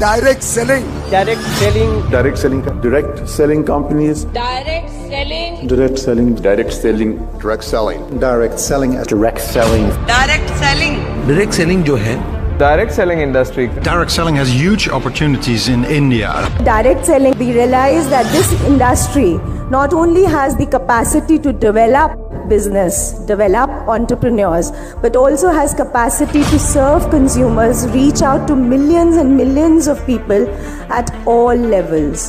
Direct selling का direct selling companies direct selling जो है direct selling industry Direct selling has huge opportunities in India. Direct selling, we realize that this industry not only has the capacity to develop business, develop entrepreneurs, but also has capacity to serve consumers, reach out to millions and millions of people at all levels.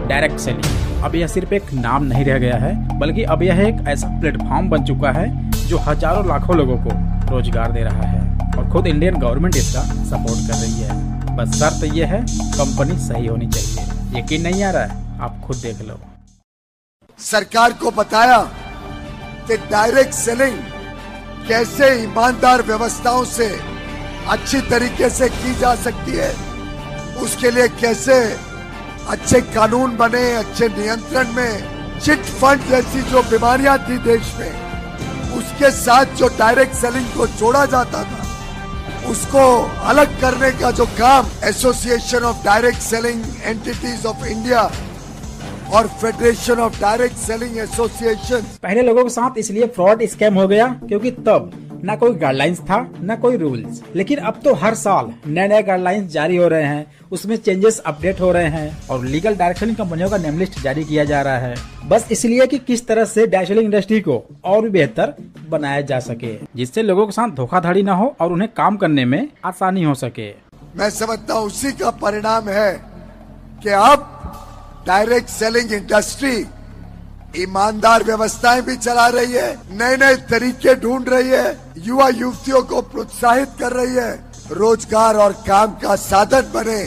Direct selling अब यह सिर्फ एक नाम नहीं रह गया है, बल्कि अब यह एक ऐसा प्लेटफॉर्म बन चुका है जो हजारों लाखों लोगों को रोजगार दे रहा है और खुद इंडियन गवर्नमेंट इसका सपोर्ट कर रही है। बस शर्त यह है, कंपनी सही होनी चाहिए। यकीन नहीं आ रहा है? आप खुद देख लो। सरकार को बताया कि डायरेक्ट सेलिंग कैसे ईमानदार व्यवस्थाओं से अच्छी तरीके से की जा सकती है, उसके लिए कैसे अच्छे कानून बने, अच्छे नियंत्रण में। चिट फंड जैसी जो बीमारियां थी देश में, उसके साथ जो डायरेक्ट सेलिंग को जोड़ा जाता था, उसको अलग करने का जो काम association of direct selling entities of India और federation of direct selling association. पहले लोगों के साथ इसलिए फ्रॉड स्कैम हो गया क्योंकि तब ना कोई गाइडलाइंस था, ना कोई रूल्स। लेकिन अब तो हर साल नए नए गाइडलाइंस जारी हो रहे हैं, उसमें चेंजेस अपडेट हो रहे हैं और लीगल डायरेक्शन कंपनियों का नेम लिस्ट जारी किया जा रहा है, बस इसलिए कि किस तरह से डायरेक्शन इंडस्ट्री को और भी बेहतर बनाया जा सके, जिससे लोगों के साथ धोखाधड़ी न हो और उन्हें काम करने में आसानी हो सके। मैं समझता हूँ उसी का परिणाम है कि अब डायरेक्ट सेलिंग इंडस्ट्री ईमानदार व्यवस्थाएं भी चला रही है, नए नए तरीके ढूंढ रही है, युवा युवतियों को प्रोत्साहित कर रही है, रोजगार और काम का साधन बने,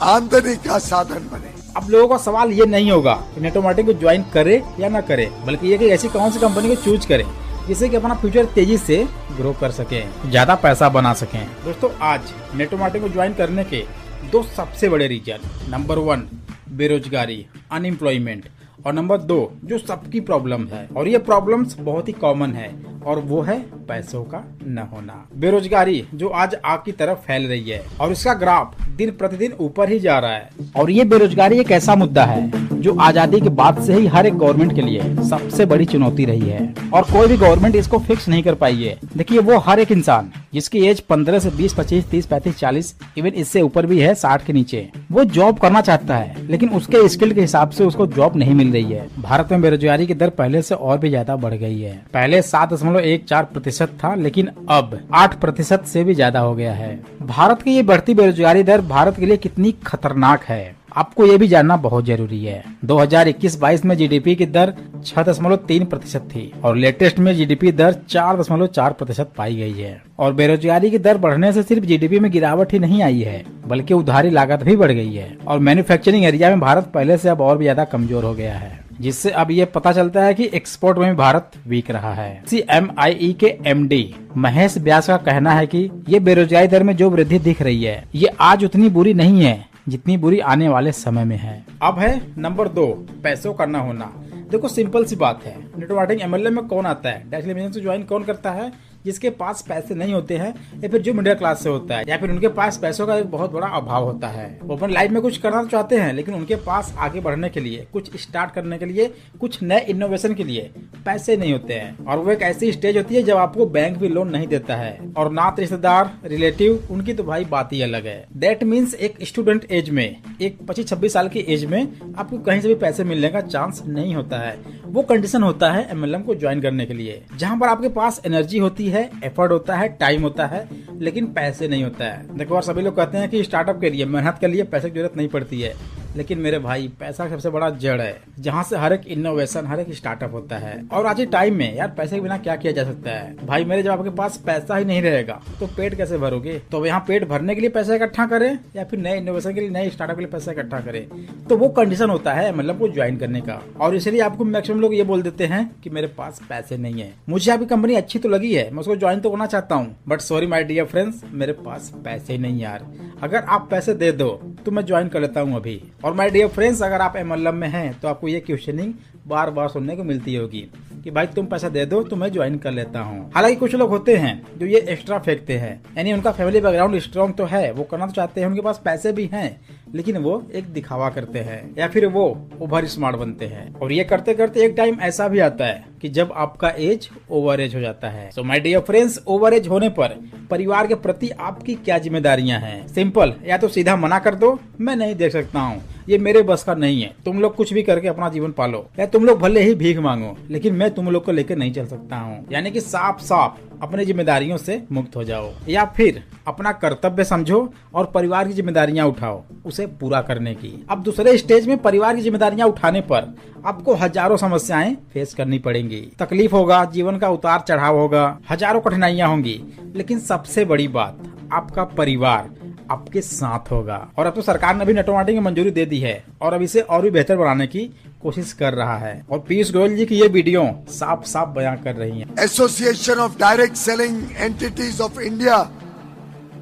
आमदनी का साधन बने। अब लोगों का सवाल ये नहीं होगा कि नेटवर्किंग को ज्वाइन करे या ना करे, बल्कि ये कि ऐसी कौन सी कंपनी को चूज करें जिससे कि अपना फ्यूचर तेजी से ग्रो कर सके, ज्यादा पैसा बना सकें। दोस्तों, आज नेटवर्किंग को ज्वाइन करने के दो सबसे बड़े रीजन, नंबर 1 बेरोजगारी, अनएम्प्लॉयमेंट, और नंबर 2 जो सबकी प्रॉब्लम है, और ये प्रॉब्लम्स बहुत ही कॉमन है, और वो है पैसों का न होना। बेरोजगारी जो आज आग की तरफ फैल रही है और इसका ग्राफ दिन प्रतिदिन ऊपर ही जा रहा है। और ये बेरोजगारी एक ऐसा मुद्दा है जो आजादी के बाद से ही हर एक गवर्नमेंट के लिए सबसे बड़ी चुनौती रही है और कोई भी गवर्नमेंट इसको फिक्स नहीं कर पाई है। देखिए, वो हर एक इंसान जिसकी एज 15 से 20, 25, 30, 35, 40, इवन इससे ऊपर भी है, 60 के नीचे, वो जॉब करना चाहता है, लेकिन उसके स्किल के हिसाब से उसको जॉब नहीं मिल रही है। भारत में बेरोजगारी की दर पहले से और भी ज्यादा बढ़ गई है। पहले 7.14% था, लेकिन अब 8% से भी ज्यादा हो गया है। भारत की ये बढ़ती बेरोजगारी दर भारत के लिए कितनी खतरनाक है, आपको ये भी जानना बहुत जरूरी है। 2021-22 में जीडीपी की दर 6.3% थी और लेटेस्ट में जीडीपी दर 4.4% पाई गई है। और बेरोजगारी की दर बढ़ने से सिर्फ जीडीपी में गिरावट ही नहीं आई है, बल्कि उधारी लागत भी बढ़ गई है और मैन्युफैक्चरिंग एरिया में भारत पहले से अब और भी ज्यादा कमजोर हो गया है, जिससे अब ये पता चलता है कि एक्सपोर्ट में भी भारत वीक रहा है। CMIE के MD महेश व्यास का कहना है कि ये बेरोजगारी दर में जो वृद्धि दिख रही है, ये आज उतनी बुरी नहीं है जितनी बुरी आने वाले समय में है। अब है नंबर 2, पैसों का न होना। देखो, सिंपल सी बात है, नेटवर्किंग MLM में कौन आता है, डायरेक्ट बिजनेस ज्वाइन कौन करता है? जिसके पास पैसे नहीं होते हैं, या फिर जो मिडिल क्लास से होता है, या फिर उनके पास पैसों का एक बहुत बड़ा अभाव होता है। वो अपनी लाइफ में कुछ करना चाहते हैं, लेकिन उनके पास आगे बढ़ने के लिए, कुछ स्टार्ट करने के लिए, कुछ नए इनोवेशन के लिए पैसे नहीं होते हैं। और वो एक ऐसी स्टेज होती है जब आपको बैंक भी लोन नहीं देता है, और नात रिश्तेदार, रिलेटिव, उनकी तो भाई बात ही अलग है। दैट मीन्स एक स्टूडेंट एज में, एक 25-26 साल की एज में आपको कहीं से भी पैसे मिलने का चांस नहीं होता है। वो कंडीशन होता है MLM को ज्वाइन करने के लिए, जहाँ पर आपके पास एनर्जी होती है, एफर्ट होता है, टाइम होता है, लेकिन पैसे नहीं होता है। देखो, और सभी लोग कहते हैं कि स्टार्टअप के लिए, मेहनत के लिए पैसे की जरूरत नहीं पड़ती है, लेकिन मेरे भाई, पैसा सबसे बड़ा जड़ है जहाँ से हर एक इनोवेशन, हर एक स्टार्टअप होता है। और आज के टाइम में यार, पैसे के बिना क्या किया जा सकता है भाई मेरे? जब आपके पास पैसा ही नहीं रहेगा तो पेट कैसे भरोगे? तो यहाँ पेट भरने के लिए पैसा इकट्ठा करें या फिर नए इनोवेशन के लिए, नए स्टार्टअप के लिए पैसा इकट्ठा करें, तो वो कंडीशन होता है MLM को ज्वाइन करने का। और इसलिए आपको मैक्सिमम लोग ये बोल देते हैं कि मेरे पास पैसे नहीं है। मुझे आपकी कंपनी अच्छी तो लगी है, मैं उसको ज्वाइन तो करना चाहता हूँ, but sorry my dear friends, मेरे पास पैसे नहीं यार। अगर आप पैसे दे दो तो मैं ज्वाइन कर लेता हूँ अभी। और माय डियर फ्रेंड्स, अगर आप MLM में हैं तो आपको ये क्वेश्चनिंग बार बार सुनने को मिलती होगी कि भाई तुम पैसा दे दो तो मैं ज्वाइन कर लेता हूँ। हालांकि कुछ लोग होते हैं जो ये एक्स्ट्रा फेंकते हैं, यानी उनका फैमिली बैकग्राउंड स्ट्रॉन्ग तो है, वो करना तो चाहते हैं, उनके पास पैसे भी हैं, लेकिन वो एक दिखावा करते हैं या फिर वो ओवर स्मार्ट बनते हैं। और ये करते करते एक टाइम ऐसा भी आता है कि जब आपका एज ओवर एज हो जाता है। So my dear friends, over age होने पर परिवार के प्रति आपकी क्या जिम्मेदारियां हैं? सिंपल, या तो सीधा मना कर दो, मैं नहीं देख सकता हूँ, ये मेरे बस का नहीं है, तुम लोग कुछ भी करके अपना जीवन पालो, या तुम लोग भले ही भीख मांगो, लेकिन मैं तुम लोग को लेकर नहीं चल सकता हूँ। यानी कि साफ साफ अपने जिम्मेदारियों से मुक्त हो जाओ, या फिर अपना कर्तव्य समझो और परिवार की जिम्मेदारियां उठाओ उसे पूरा करने की। अब दूसरे स्टेज में परिवार की जिम्मेदारियां उठाने पर आपको हजारों समस्याएं फेस करनी पड़ेंगी, तकलीफ होगा, जीवन का उतार चढ़ाव होगा, हजारों कठिनाइयां होंगी, लेकिन सबसे बड़ी बात, आपका परिवार आपके साथ होगा। और अब तो सरकार ने भी नेटवर्किंग की मंजूरी दे दी है और अब इसे और भी बेहतर बनाने की कोशिश कर रहा है। और पीयूष गोयल जी की ये वीडियो साफ साफ बयां कर रही है। Association of direct selling entities of India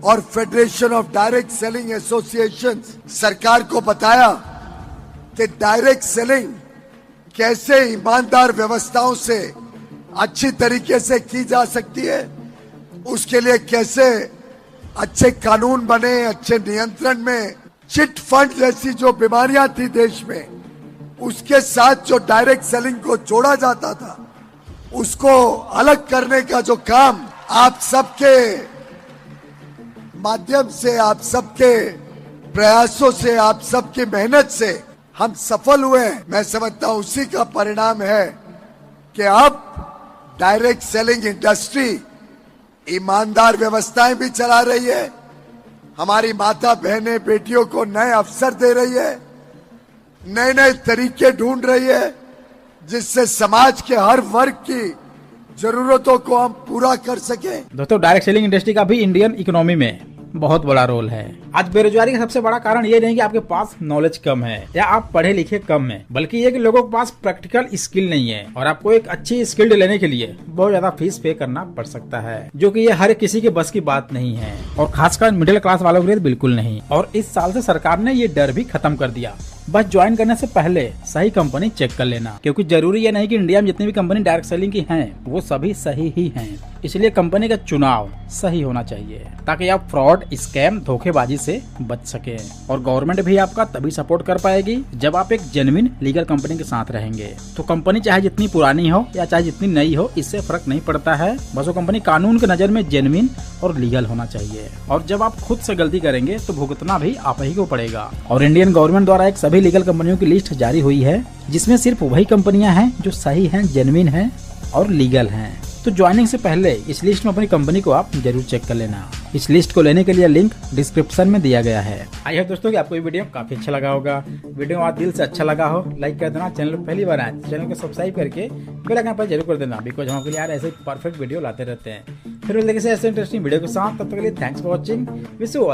और federation of direct selling associations सरकार को बताया कि डायरेक्ट सेलिंग कैसे ईमानदार व्यवस्थाओं से अच्छी तरीके से की जा सकती है, उसके लिए कैसे अच्छे कानून बने, अच्छे नियंत्रण में। चिट फंड जैसी जो बीमारियां थी देश में, उसके साथ जो डायरेक्ट सेलिंग को जोड़ा जाता था, उसको अलग करने का जो काम आप सबके माध्यम से, आप सबके प्रयासों से, आप सबकी मेहनत से हम सफल हुए हैं, मैं समझता हूं उसी का परिणाम है कि अब डायरेक्ट सेलिंग इंडस्ट्री ईमानदार व्यवस्थाएं भी चला रही है, हमारी माता बहनें बेटियों को नए अवसर दे रही है, नए नए तरीके ढूंढ रही है, जिससे समाज के हर वर्ग की जरूरतों को हम पूरा कर सके। दोस्तों, डायरेक्ट सेलिंग इंडस्ट्री का भी इंडियन इकोनॉमी में बहुत बड़ा रोल है। आज बेरोजगारी का सबसे बड़ा कारण ये नहीं कि आपके पास नॉलेज कम है या आप पढ़े लिखे कम है, बल्कि ये कि लोगों के पास प्रैक्टिकल स्किल नहीं है और आपको एक अच्छी स्किल्ड लेने के लिए बहुत ज्यादा फीस पे करना पड़ सकता है, जो कि ये हर किसी के बस की बात नहीं है और खासकर मिडिल क्लास वालों के लिए बिल्कुल नहीं। और इस साल से सरकार ने ये डर भी खत्म कर दिया। बस ज्वाइन करने से पहले सही कंपनी चेक कर लेना, क्योंकि जरूरी ये नहीं कि इंडिया में जितनी भी कंपनी डायरेक्ट सेलिंग की हैं वो सभी सही ही हैं। इसलिए कंपनी का चुनाव सही होना चाहिए ताकि आप फ्रॉड, स्कैम, धोखेबाजी से बच सके। और गवर्नमेंट भी आपका तभी सपोर्ट कर पाएगी जब आप एक जेन्युइन लीगल कंपनी के साथ रहेंगे। तो कंपनी चाहे जितनी पुरानी हो या चाहे जितनी नई हो, इससे फर्क नहीं पड़ता है, बस वो कंपनी कानून की नजर में जेन्युइन और लीगल होना चाहिए। और जब आप खुद से गलती करेंगे तो भुगतना भी आप ही को पड़ेगा। और इंडियन गवर्नमेंट द्वारा एक सभी लीगल कंपनियों की लिस्ट जारी हुई है, जिसमें सिर्फ वही कंपनियां हैं जो सही हैं, जेन्युइन हैं और लीगल हैं। तो ज्वाइनिंग से पहले इस लिस्ट में अपनी कंपनी को आप जरूर चेक कर लेना। इस लिस्ट को लेने के लिए लिंक डिस्क्रिप्शन में दिया गया है। आई होप दोस्तों कि आपको ये वीडियो काफी अच्छा लगा होगा। वीडियो आज दिल से अच्छा लगा हो, लाइक कर देना। चैनल पर पहली बार आए चैनल को सब्सक्राइब करके बेल आइकन पर जरूर कर देना, बिकॉज हम आपके लिए यार ऐसे परफेक्ट वीडियो लाते रहते हैं। फिर मिलते हैं ऐसे इंटरेस्टिंग वीडियो के साथ, तब तक के लिए thanks for watching. Wish you all